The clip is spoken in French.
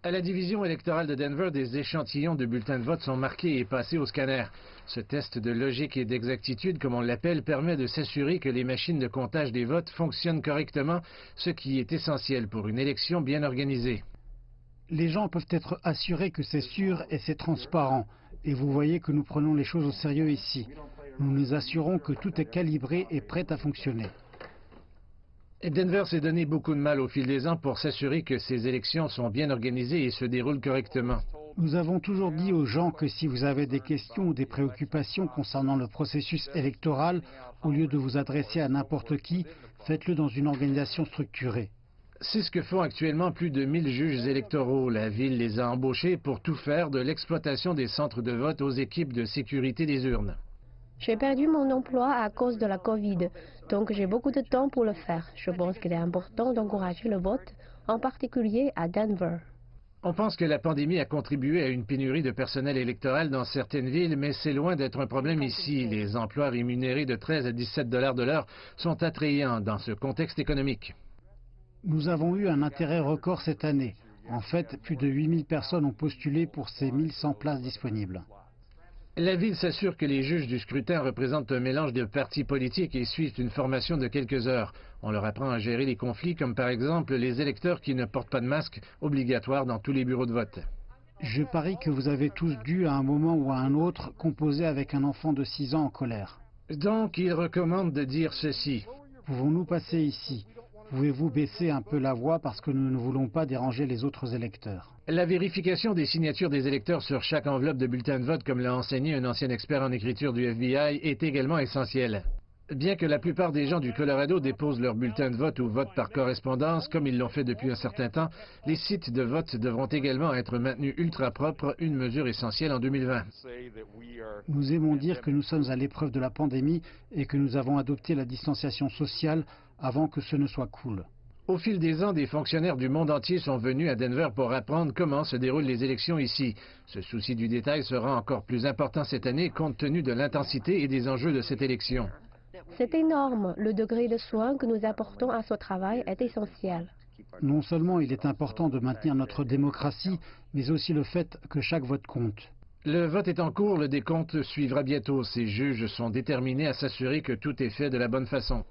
À la division électorale de Denver, des échantillons de bulletins de vote sont marqués et passés au scanner. Ce test de logique et d'exactitude, comme on l'appelle, permet de s'assurer que les machines de comptage des votes fonctionnent correctement, ce qui est essentiel pour une élection bien organisée. Les gens peuvent être assurés que c'est sûr et c'est transparent. Et vous voyez que nous prenons les choses au sérieux ici. Nous nous assurons que tout est calibré et prêt à fonctionner. Et Denver s'est donné beaucoup de mal au fil des ans pour s'assurer que ces élections sont bien organisées et se déroulent correctement. Nous avons toujours dit aux gens que si vous avez des questions ou des préoccupations concernant le processus électoral, au lieu de vous adresser à n'importe qui, faites-le dans une organisation structurée. C'est ce que font actuellement plus de 1000 juges électoraux. La ville les a embauchés pour tout faire de l'exploitation des centres de vote aux équipes de sécurité des urnes. J'ai perdu mon emploi à cause de la Covid, donc j'ai beaucoup de temps pour le faire. Je pense qu'il est important d'encourager le vote, en particulier à Denver. On pense que la pandémie a contribué à une pénurie de personnel électoral dans certaines villes, mais c'est loin d'être un problème ici. Les emplois rémunérés de 13 à 17 $ de l'heure sont attrayants dans ce contexte économique. Nous avons eu un intérêt record cette année. En fait, plus de 8000 personnes ont postulé pour ces 1100 places disponibles. La ville s'assure que les juges du scrutin représentent un mélange de partis politiques et suivent une formation de quelques heures. On leur apprend à gérer les conflits, comme par exemple les électeurs qui ne portent pas de masque, obligatoire dans tous les bureaux de vote. Je parie que vous avez tous dû, à un moment ou à un autre, composer avec un enfant de 6 ans en colère. Donc, il recommande de dire ceci. Pouvons-nous passer ici? Pouvez-vous baisser un peu la voix parce que nous ne voulons pas déranger les autres électeurs? La vérification des signatures des électeurs sur chaque enveloppe de bulletin de vote, comme l'a enseigné un ancien expert en écriture du FBI, est également essentielle. Bien que la plupart des gens du Colorado déposent leur bulletin de vote ou votent par correspondance, comme ils l'ont fait depuis un certain temps, les sites de vote devront également être maintenus ultra propres, une mesure essentielle en 2020. Nous aimons dire que nous sommes à l'épreuve de la pandémie et que nous avons adopté la distanciation sociale avant que ce ne soit cool. Au fil des ans, des fonctionnaires du monde entier sont venus à Denver pour apprendre comment se déroulent les élections ici. Ce souci du détail sera encore plus important cette année compte tenu de l'intensité et des enjeux de cette élection. C'est énorme. Le degré de soin que nous apportons à ce travail est essentiel. Non seulement il est important de maintenir notre démocratie, mais aussi le fait que chaque vote compte. Le vote est en cours, le décompte suivra bientôt. Ces juges sont déterminés à s'assurer que tout est fait de la bonne façon.